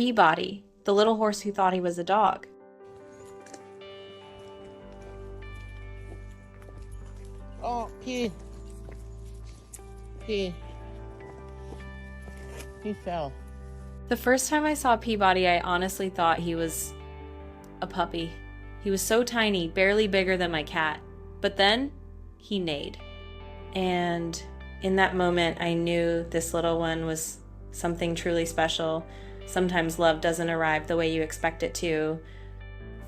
Peabody, the little horse who thought he was a dog. Oh, he fell. The first time I saw Peabody, I honestly thought he was a puppy. He was so tiny, barely bigger than my cat. But then, he neighed. And in that moment, I knew this little one was something truly special. Sometimes love doesn't arrive the way you expect it to.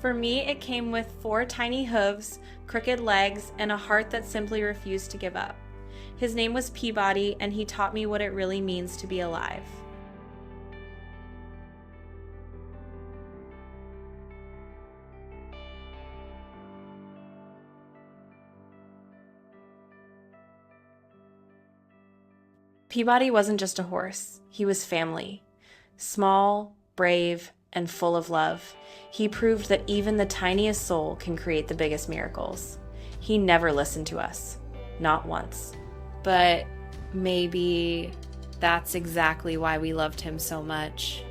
For me, it came with 4 tiny hooves, crooked legs, and a heart that simply refused to give up. His name was Peabody, and he taught me what it really means to be alive. Peabody wasn't just a horse, he was family. Small, brave, and full of love. He proved that even the tiniest soul can create the biggest miracles. He never listened to us, not once. But maybe that's exactly why we loved him so much.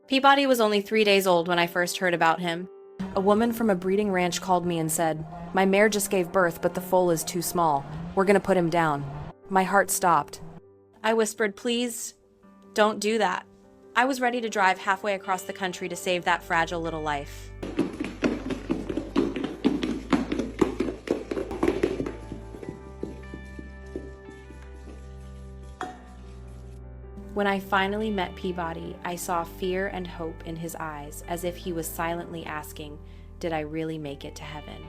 Peabody was only 3 days old when I first heard about him. A woman from a breeding ranch called me and said, "My mare just gave birth, but the foal is too small. We're gonna put him down." My heart stopped. I whispered, "Please, don't do that." I was ready to drive halfway across the country to save that fragile little life. When I finally met Peabody, I saw fear and hope in his eyes, as if he was silently asking, did I really make it to heaven?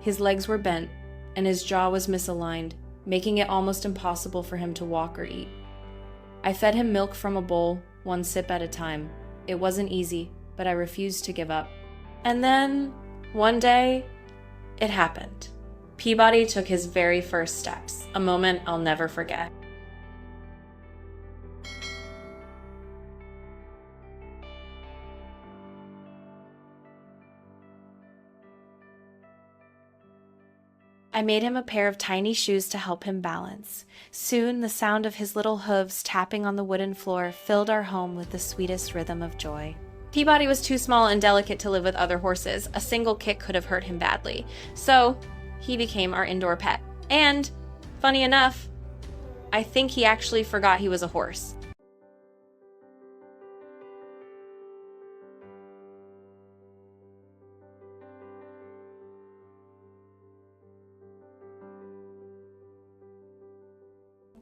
His legs were bent, and his jaw was misaligned, making it almost impossible for him to walk or eat. I fed him milk from a bowl, 1 sip at a time. It wasn't easy, but I refused to give up. And then, one day, it happened. Peabody took his very first steps, a moment I'll never forget. I made him a pair of tiny shoes to help him balance. Soon, the sound of his little hooves tapping on the wooden floor filled our home with the sweetest rhythm of joy. Peabody was too small and delicate to live with other horses. A single kick could have hurt him badly. So, he became our indoor pet. And, funny enough, I think he actually forgot he was a horse.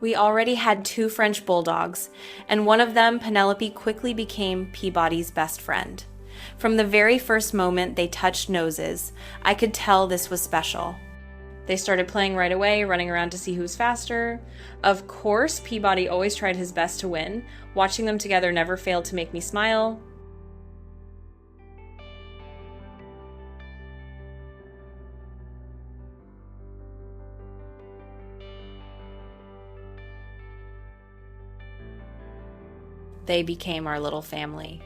We already had 2 French Bulldogs, and one of them, Penelope, quickly became Peabody's best friend. From the very first moment they touched noses, I could tell this was special. They started playing right away, running around to see who's faster. Of course, Peabody always tried his best to win. Watching them together never failed to make me smile. They became our little family.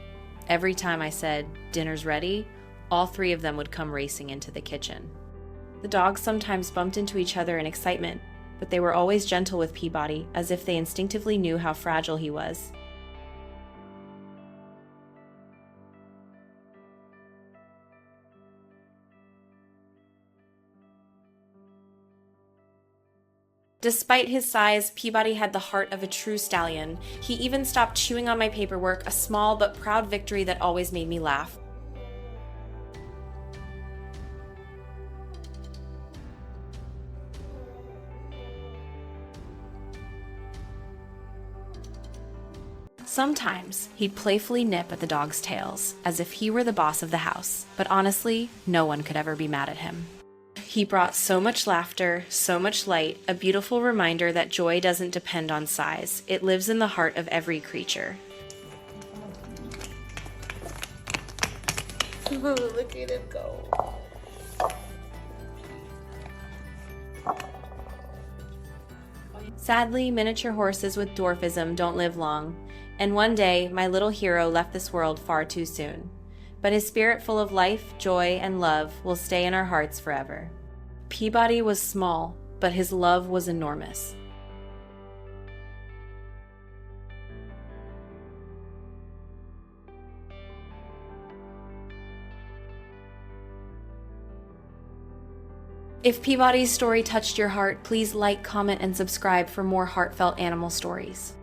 Every time I said, "Dinner's ready," all 3 of them would come racing into the kitchen. The dogs sometimes bumped into each other in excitement, but they were always gentle with Peabody, as if they instinctively knew how fragile he was. Despite his size, Peabody had the heart of a true stallion. He even stopped chewing on my paperwork, a small but proud victory that always made me laugh. Sometimes, he'd playfully nip at the dogs' tails, as if he were the boss of the house, but honestly, no one could ever be mad at him. He brought so much laughter, so much light, a beautiful reminder that joy doesn't depend on size. It lives in the heart of every creature. Look at him go. Sadly, miniature horses with dwarfism don't live long, and one day my little hero left this world far too soon. But his spirit full of life, joy, and love will stay in our hearts forever. Peabody was small, but his love was enormous. If Peabody's story touched your heart, please like, comment, and subscribe for more heartfelt animal stories.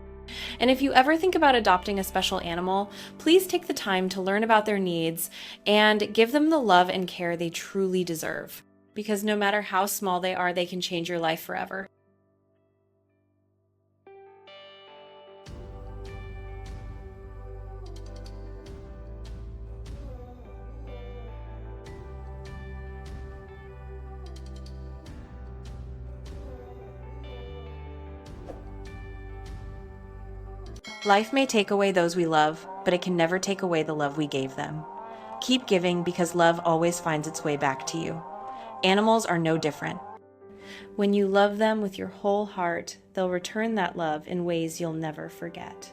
And if you ever think about adopting a special animal, please take the time to learn about their needs and give them the love and care they truly deserve. Because no matter how small they are, they can change your life forever. Life may take away those we love, but it can never take away the love we gave them. Keep giving because love always finds its way back to you. Animals are no different. When you love them with your whole heart, they'll return that love in ways you'll never forget.